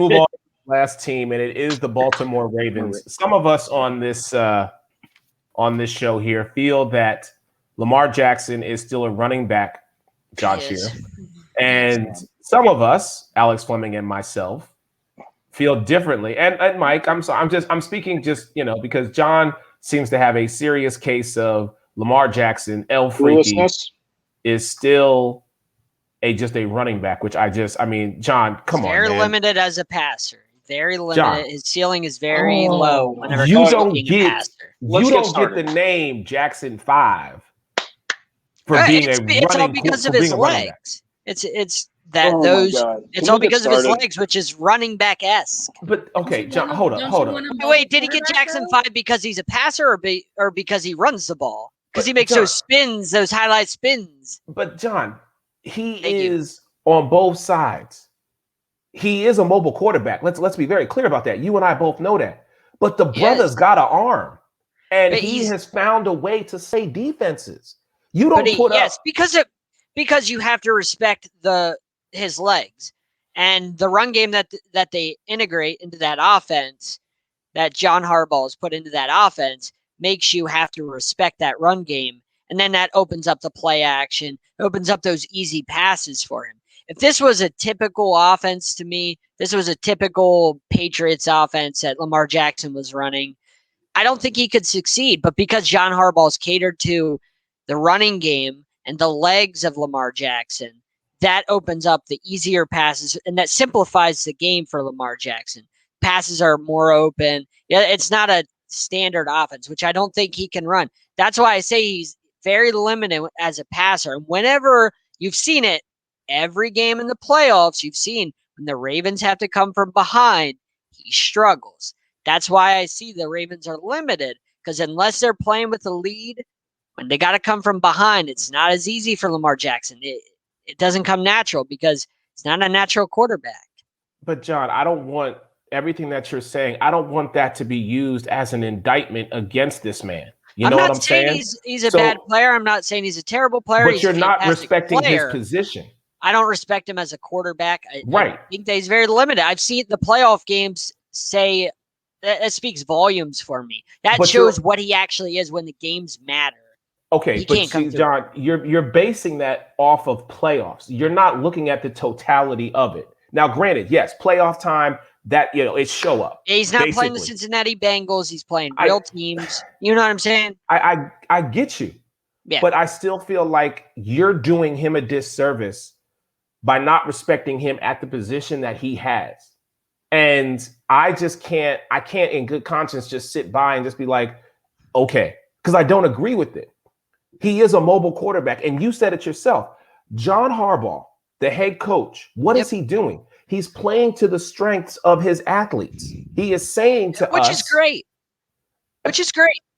Move on to the last team, and it is the Baltimore Ravens. Some of us on this show here feel that Lamar Jackson is still a running back, John Shearer, and some of us, Alex Fleming and myself, feel differently. And Mike, I'm speaking just because John seems to have a serious case of Lamar Jackson, Freaky, is still just a running back, which John, come on, man. Very limited as a passer. Very limited. John, his ceiling is very low whenever you he's don't being get a passer. You don't get the name Jackson 5 for being it's all because of his legs. It's all because of his legs, which is running back-esque. But okay, John, hold up. Wait, did he get Jackson 5 because he's a passer or because he runs the ball? Because he makes those spins, those highlight spins. But John, he is on both sides. He is a mobile quarterback. Let's be very clear about that. You and I both know that. But the brother's got an arm, and he has found a way to slay defenses. You don't put up because you have to respect his legs and the run game that they integrate into that offense, that John Harbaugh has put into that offense, makes you have to respect that run game. And then that opens up the play action, opens up those easy passes for him. If this was a typical offense to me, this was a typical Patriots offense that Lamar Jackson was running, I don't think he could succeed. But because John Harbaugh's catered to the running game and the legs of Lamar Jackson, that opens up the easier passes, and that simplifies the game for Lamar Jackson. Passes are more open. Yeah, it's not a standard offense, which I don't think he can run. That's why I say he's very limited as a passer. And whenever you've seen it, every game in the playoffs, you've seen when the Ravens have to come from behind, he struggles. That's why I see the Ravens are limited, because unless they're playing with the lead, when they got to come from behind, it's not as easy for Lamar Jackson. It doesn't come natural because it's not a natural quarterback. But John, I don't want everything that you're saying. I don't want that to be used as an indictment against this man. You know what I'm saying? I'm not saying he's a bad player. I'm not saying he's a terrible player. But you're not respecting his position. I don't respect him as a quarterback. Right. I think that he's very limited. I've seen the playoff games say that speaks volumes for me. That shows what he actually is when the games matter. Okay, but see, John, you're basing that off of playoffs. You're not looking at the totality of it. Now, granted, yes, playoff time, that it's show up. He's not playing the Cincinnati Bengals. He's playing real teams. You know what I'm saying? I get you. Yeah. But I still feel like you're doing him a disservice by not respecting him at the position that he has. And I can't in good conscience just sit by and just be like, okay, because I don't agree with it. He is a mobile quarterback. And you said it yourself. John Harbaugh, the head coach, what is he doing? He's playing to the strengths of his athletes. He is saying to us. Which is great.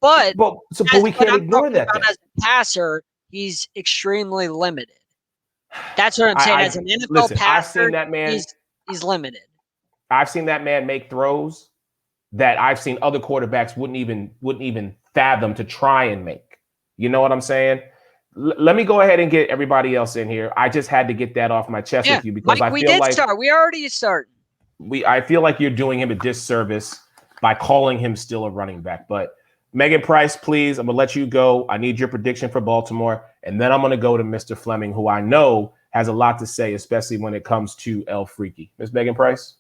But we can't ignore that. As a passer, he's extremely limited. That's what I'm saying. As an NFL passer, I've seen that man, he's limited. I've seen that man make throws that I've seen other quarterbacks wouldn't even fathom to try and make. You know what I'm saying? Let me go ahead and get everybody else in here. I just had to get that off my chest with you because Mike, we already started. I feel like you're doing him a disservice by calling him still a running back. But Megan Price, please, I'm going to let you go. I need your prediction for Baltimore. And then I'm going to go to Mr. Fleming, who I know has a lot to say, especially when it comes to El Freaky. Ms. Megan Price?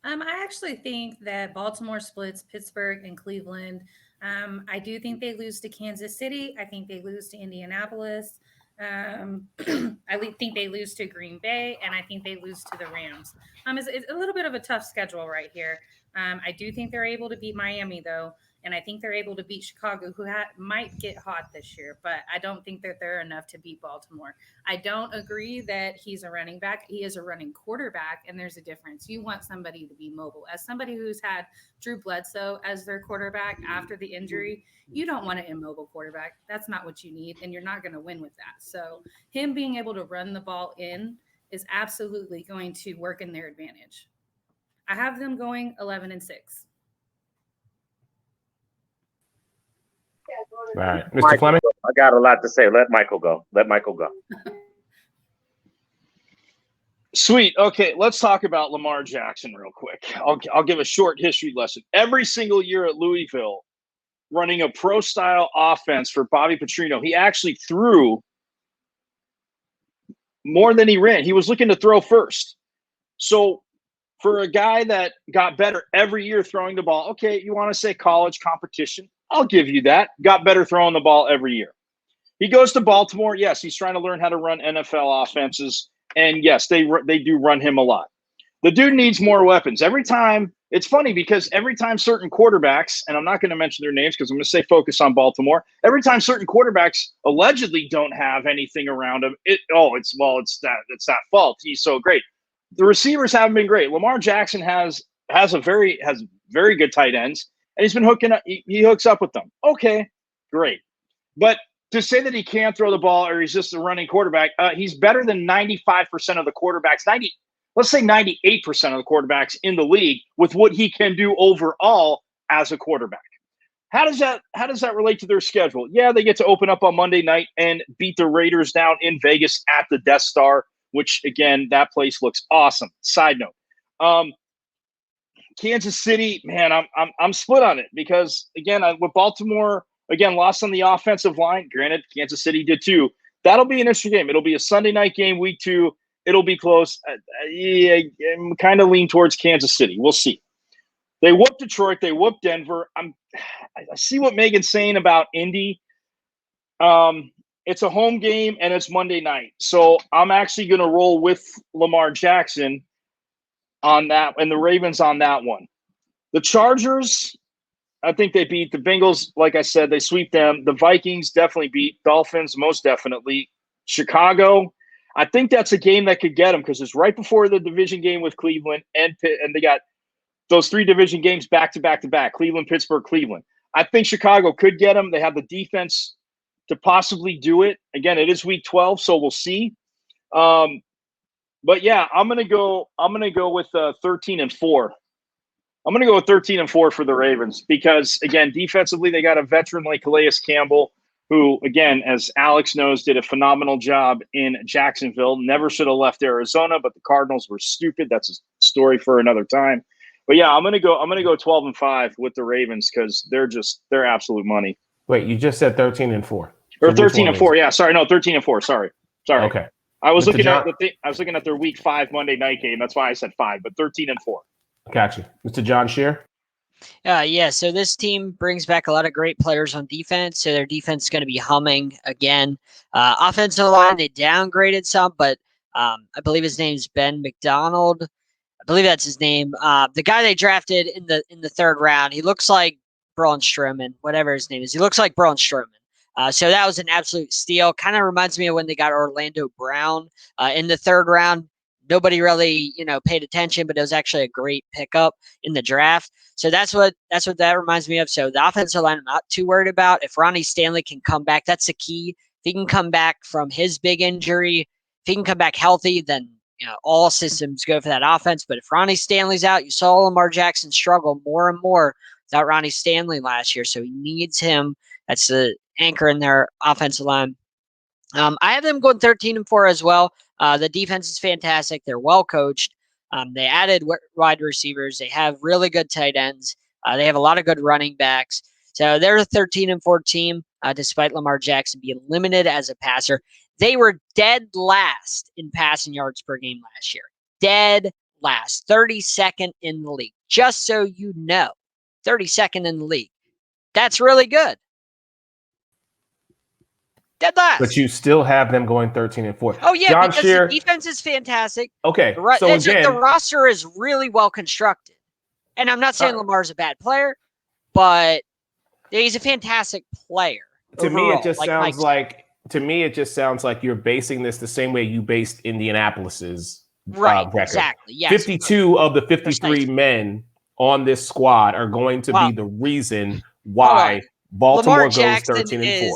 I actually think that Baltimore splits Pittsburgh and Cleveland. I do think they lose to Kansas City. I think they lose to Indianapolis. I think they lose to Green Bay, and I think they lose to the Rams. It's a little bit of a tough schedule right here. I do think they're able to beat Miami, though, and I think they're able to beat Chicago, who might get hot this year, but I don't think that they're enough to beat Baltimore. I don't agree that he's a running back. He is a running quarterback, and there's a difference. You want somebody to be mobile. As somebody who's had Drew Bledsoe as their quarterback after the injury, you don't want an immobile quarterback. That's not what you need, and you're not going to win with that. So him being able to run the ball in is absolutely going to work in their advantage. I have them going 11-6. All right, Mr. Fleming. I got a lot to say. Let Michael go. Sweet. Okay, let's talk about Lamar Jackson real quick. I'll give a short history lesson. Every single year at Louisville, running a pro-style offense for Bobby Petrino, he actually threw more than he ran. He was looking to throw first. So for a guy that got better every year throwing the ball, okay, you want to say college competition, I'll give you that. Got better throwing the ball every year. He goes to Baltimore. Yes, he's trying to learn how to run NFL offenses. And yes, they do run him a lot. The dude needs more weapons. Every time, it's funny because every time certain quarterbacks, and I'm not going to mention their names because I'm going to say focus on Baltimore. Every time certain quarterbacks allegedly don't have anything around him, it's that fault. He's so great. The receivers haven't been great. Lamar Jackson has very good tight ends, and he's been hooking up. He hooks up with them. Okay, great. But to say that he can't throw the ball or he's just a running quarterback, he's better than 95% of the quarterbacks. Let's say 98% of the quarterbacks in the league with what he can do overall as a quarterback. How does that relate to their schedule? Yeah, they get to open up on Monday night and beat the Raiders down in Vegas at the Death Star, which again, that place looks awesome. Side note, Kansas City, man, I'm split on it because again, with Baltimore again lost on the offensive line. Granted, Kansas City did too. That'll be an interesting game. It'll be a Sunday night game, week 2. It'll be close. I'm kind of lean towards Kansas City. We'll see. They whooped Detroit. They whooped Denver. I see what Megan's saying about Indy. It's a home game and it's Monday night. So I'm actually going to roll with Lamar Jackson on that and the Ravens on that one. The Chargers, I think they beat the Bengals. Like I said, they sweep them. The Vikings definitely beat Dolphins, most definitely. Chicago, I think that's a game that could get them because it's right before the division game with Cleveland and they got those 3 division games back to back to back, Cleveland, Pittsburgh, Cleveland. I think Chicago could get them. They have the defense to possibly do it. Again, it is week 12, so we'll see. But yeah, I'm gonna go with 13-4. I'm gonna go with 13-4 for the Ravens because again, defensively they got a veteran like Calais Campbell, who again, as Alex knows, did a phenomenal job in Jacksonville. Never should have left Arizona, but the Cardinals were stupid. That's a story for another time. But yeah, I'm gonna go 12-5 with the Ravens because they're absolute money. Wait, you just said 13-4. Or 13-4, yeah. Sorry, no, 13-4. Sorry. Okay. I was looking at their week 5 Monday night game. That's why I said 5, but 13-4. Gotcha. Mr. John Shearer? Yeah, so this team brings back a lot of great players on defense, so their defense is going to be humming again. Offensive line, they downgraded some, but I believe his name's Ben McDonald. I believe that's his name. The guy they drafted in the 3rd round, he looks like Braun Strowman, whatever his name is. He looks like Braun Strowman. So that was an absolute steal. Kind of reminds me of when they got Orlando Brown in the 3rd round. Nobody really, paid attention, but it was actually a great pickup in the draft. So that's what that reminds me of. So the offensive line, I'm not too worried about. If Ronnie Stanley can come back, that's the key. If he can come back from his big injury, if he can come back healthy, then all systems go for that offense. But if Ronnie Stanley's out, you saw Lamar Jackson struggle more and more without Ronnie Stanley last year. So he needs him. That's the anchor in their offensive line. I have them going 13-4 as well. The defense is fantastic. They're well coached. They added wide receivers. They have really good tight ends. They have a lot of good running backs. So they're a 13-4 team, despite Lamar Jackson being limited as a passer. They were dead last in passing yards per game last year. Dead last. 32nd in the league. Just so you know, 32nd in the league. That's really good. Dead last. But you still have them going 13-4. Oh, yeah, John because Shearer, the defense is fantastic. Okay, The roster is really well constructed. And I'm not saying Lamar's a bad player, but he's a fantastic player. To me, it just sounds like you're basing this the same way you based Indianapolis's record. Exactly. Yes. 52 of the 53 men on this squad are going to be the reason why Baltimore goes 13-4.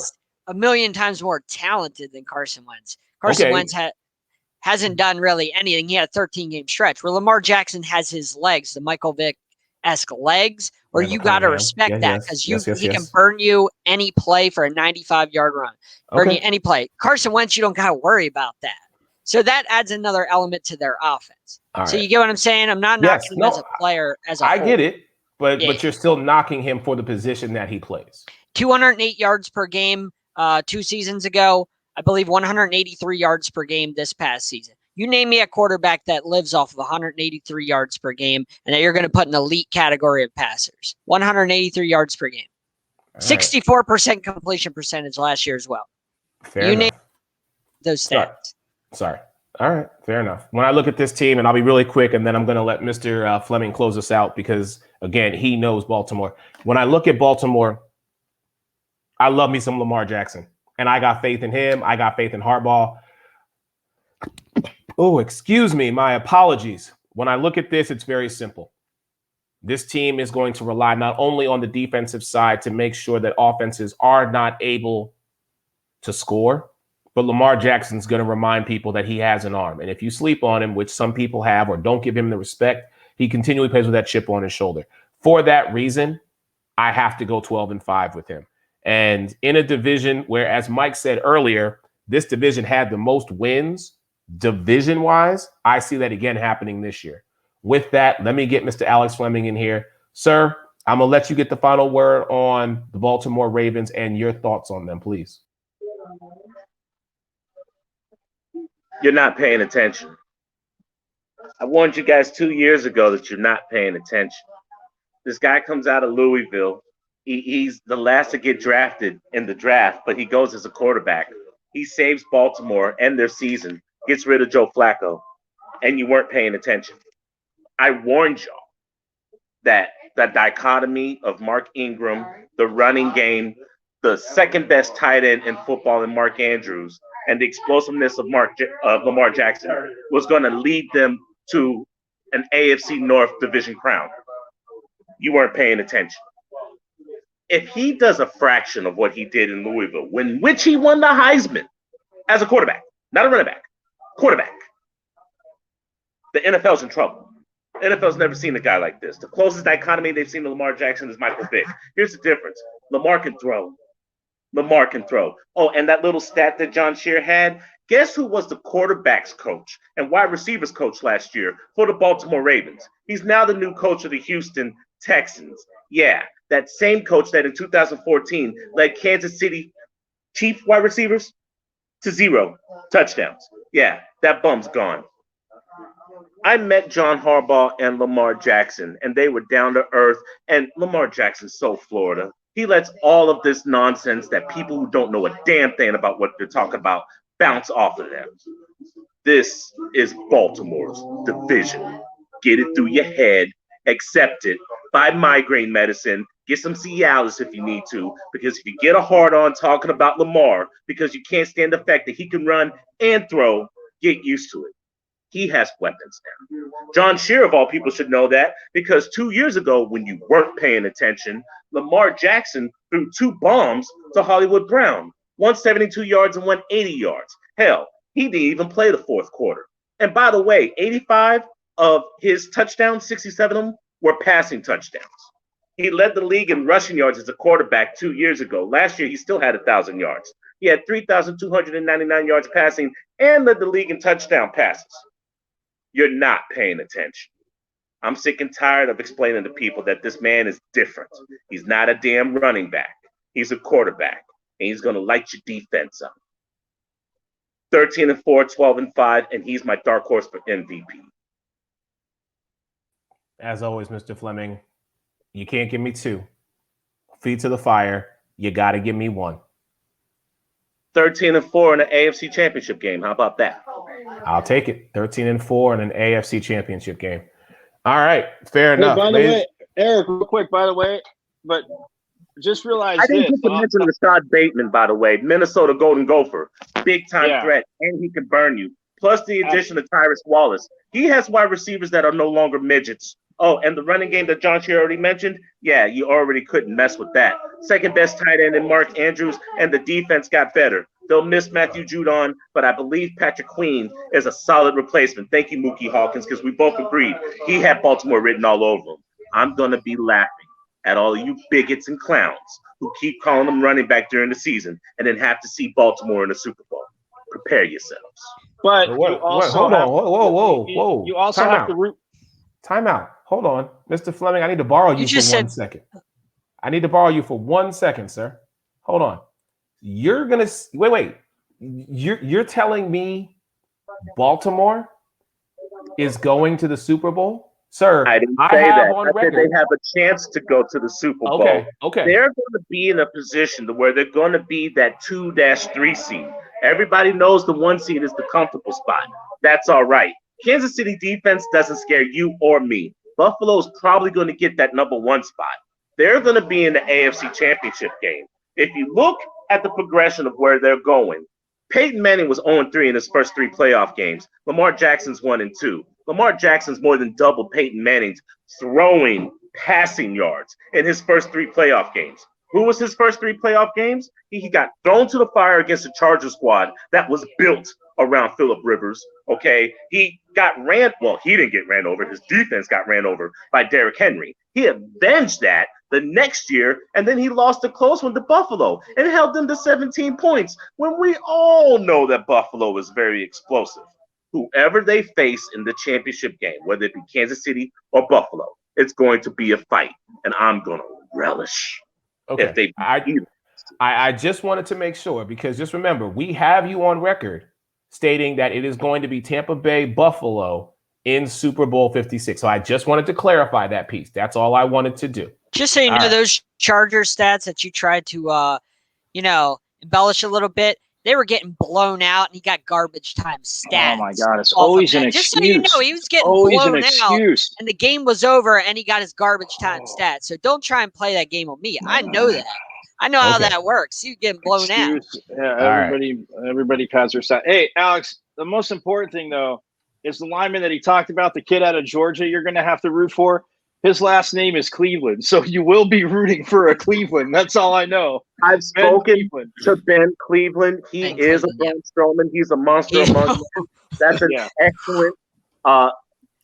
A million times more talented than Carson Wentz. Carson Wentz hasn't done really anything. He had a 13-game stretch where Lamar Jackson has his legs, the Michael Vick-esque legs, where you got to respect that because he can burn you any play for a 95-yard run. Burn you any play. Carson Wentz, you don't got to worry about that. So that adds another element to their offense. All So right. you get what I'm saying? I'm not Yes, knocking him no, as a player as a I whole. get it, but Yeah. you're still knocking him for the position that he plays. 208 yards per game 2 seasons ago. I believe 183 yards per game this past season. You name me a quarterback that lives off of 183 yards per game and that you're going to put in elite category of passers. 183 yards per game. All 64% completion percentage last year as well. Fair enough. Name those stats. Sorry. All right. Fair enough. When I look at this team, and I'll be really quick, and then I'm going to let Mr. Fleming close us out because, again, he knows Baltimore. When I look at Baltimore, I love me some Lamar Jackson, and I got faith in him. I got faith in Harbaugh. Oh, excuse me. My apologies. When I look at this, it's very simple. This team is going to rely not only on the defensive side to make sure that offenses are not able to score, but Lamar Jackson's going to remind people that he has an arm. And if you sleep on him, which some people have, or don't give him the respect, he continually plays with that chip on his shoulder. For that reason, I have to go 12-5 with him. And in a division where, as Mike said earlier, this division had the most wins division-wise, I see that again happening this year. With that, let me get Mr. Alex Fleming in here. Sir, I'm going to let you get the final word on the Baltimore Ravens and your thoughts on them, please. You're not paying attention. I warned you guys 2 years ago that you're not paying attention. This guy comes out of Louisville. He's the last to get drafted in the draft, but he goes as a quarterback. He saves Baltimore and their season, gets rid of Joe Flacco, and you weren't paying attention. I warned y'all that the dichotomy of Mark Ingram, the running game, the second best tight end in football in Mark Andrews, and the explosiveness of Lamar Jackson was going to lead them to an AFC North division crown. You weren't paying attention. If he does a fraction of what he did in Louisville, which he won the Heisman as a quarterback, not a running back, quarterback, the NFL's in trouble. The NFL's never seen a guy like this. The closest dichotomy they've seen to Lamar Jackson is Michael Vick. Here's the difference. Lamar can throw. Lamar can throw. Oh, and that little stat that John Shearer had, guess who was the quarterback's coach and wide receivers coach last year for the Baltimore Ravens? He's now the new coach of the Houston Texans. Yeah, that same coach that in 2014 led Kansas City Chief wide receivers to 0 touchdowns. Yeah, that bum's gone. I met John Harbaugh and Lamar Jackson, and they were down to earth, and Lamar Jackson's so Florida. He lets all of this nonsense that people who don't know a damn thing about what they're talking about bounce off of them. This is Baltimore's division. Get it through your head, accept it, buy migraine medicine, get some Cialis if you need to, because if you get a hard-on talking about Lamar because you can't stand the fact that he can run and throw, get used to it. He has weapons now. John Shearer, of all people, should know that because 2 years ago, when you weren't paying attention, Lamar Jackson threw 2 bombs to Hollywood Brown, 172 yards and 180 yards. Hell, he didn't even play the fourth quarter. And by the way, 85 of his touchdowns, 67 of them, were passing touchdowns. He led the league in rushing yards as a quarterback 2 years ago. Last year, he still had 1,000 yards. He had 3,299 yards passing and led the league in touchdown passes. You're not paying attention. I'm sick and tired of explaining to people that this man is different. He's not a damn running back. He's a quarterback, and he's going to light your defense up. 13-4, 12-5, and he's my dark horse for MVP. As always, Mr. Fleming, you can't give me 2. Feet to the fire. You got to give me 1. 13-4 in an AFC championship game. How about that? I'll take it. 13-4 in an AFC championship game. All right. Fair enough. By the way, Eric, real quick, but just realize I didn't mention Rashad Bateman, by the way. Minnesota Golden Gopher. Big time threat, and he can burn you. Plus the addition of Tyrus Wallace. He has wide receivers that are no longer midgets. Oh, and the running game that John Shearer already mentioned, yeah, you already couldn't mess with that. Second best tight end in Mark Andrews, and the defense got better. They'll miss Matthew Judon, but I believe Patrick Queen is a solid replacement. Thank you, Mookie Hawkins, because we both agreed he had Baltimore written all over him. I'm going to be laughing at all of you bigots and clowns who keep calling them running back during the season and then have to see Baltimore in the Super Bowl. Prepare yourselves. But Hold you also on. have, Whoa. You also have to root. Time out. Hold on. Mr. Fleming, I need to borrow you for 1 second. I need to borrow you for 1 second, sir. Hold on. You're going to wait. You're telling me Baltimore is going to the Super Bowl? Sir, I didn't say have that. on I record. said they have a chance to go to the Super Bowl. Okay. They're going to be in a position to where they're going to be that 2-3 seed. Everybody knows the 1 seed is the comfortable spot. That's all right. Kansas City defense doesn't scare you or me. Buffalo's probably going to get that number 1 spot. They're going to be in the AFC Championship game. If you look at the progression of where they're going, Peyton Manning was 0-3 in his first 3 playoff games. Lamar Jackson's 1-2. Lamar Jackson's more than double Peyton Manning's throwing passing yards in his first 3 playoff games. Who was his first 3 playoff games? He got thrown to the fire against a Charger squad that was built around Phillip Rivers. Okay, he didn't get ran over. His defense got ran over by Derrick Henry. He avenged that the next year, and then he lost a close one to Buffalo and held them to 17 points when we all know that Buffalo is very explosive. Whoever they face in the championship game, whether it be Kansas City or Buffalo, it's going to be a fight, and I'm going to relish if they I just wanted to make sure, because just remember, we have you on record stating that it is going to be Tampa Bay Buffalo in Super Bowl 56. So I just wanted to clarify that piece. That's all I wanted to do. Just so you know, those Charger stats that you tried to, embellish a little bit, they were getting blown out, and he got garbage time stats. Oh, my God. It's always an excuse. Just so you know, he was getting blown out, and the game was over, and he got his garbage time stats. So don't try and play that game on me. I know that. I know how that works. You getting blown out. Yeah, everybody pads their side. Hey, Alex, the most important thing, though, is the lineman that he talked about, the kid out of Georgia you're going to have to root for. His last name is Cleveland, so you will be rooting for a Cleveland. That's all I know. I've spoken to Ben Cleveland. He is a Braun Strowman. He's a monster among men. That's an excellent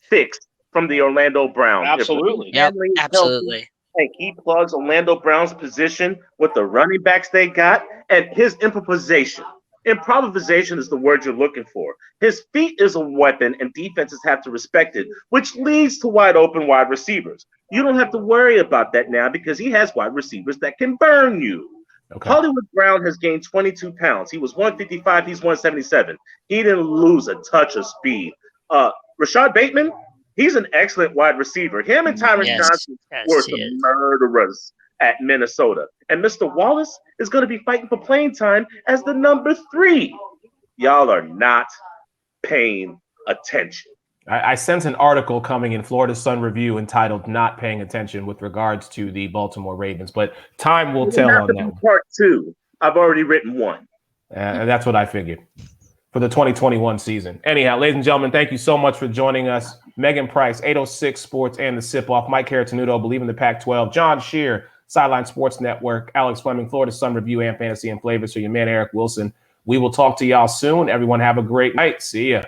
fix from the Orlando Browns. Absolutely. Absolutely. And he plugs Orlando Brown's position with the running backs they got and his improvisation. Improvisation is the word you're looking for. His feet is a weapon, and defenses have to respect it, which leads to wide open wide receivers. You don't have to worry about that now because he has wide receivers that can burn you. Okay. Hollywood Brown has gained 22 pounds. He was 155. He's 177. He didn't lose a touch of speed. Rashad Bateman, he's an excellent wide receiver. Him and Tyron Johnson were some murderers at Minnesota. And Mr. Wallace is going to be fighting for playing time as the number 3. Y'all are not paying attention. I sense an article coming in Florida Sun Review entitled "Not Paying Attention" with regards to the Baltimore Ravens, but time will tell on that one. Part 2. I've already written 1. That's what I figured for the 2021 season. Anyhow, ladies and gentlemen, thank you so much for joining us. Megan Price, 806 Sports and the Sip Off, Mike Carotenuto, Believe in the Pac-12, John Shearer, Sideline Sports Network, AlxFlmng, Florida Sun Review, and Fantasy and Flavors. So your man, Eric Wilson. We will talk to y'all soon. Everyone have a great night. See ya.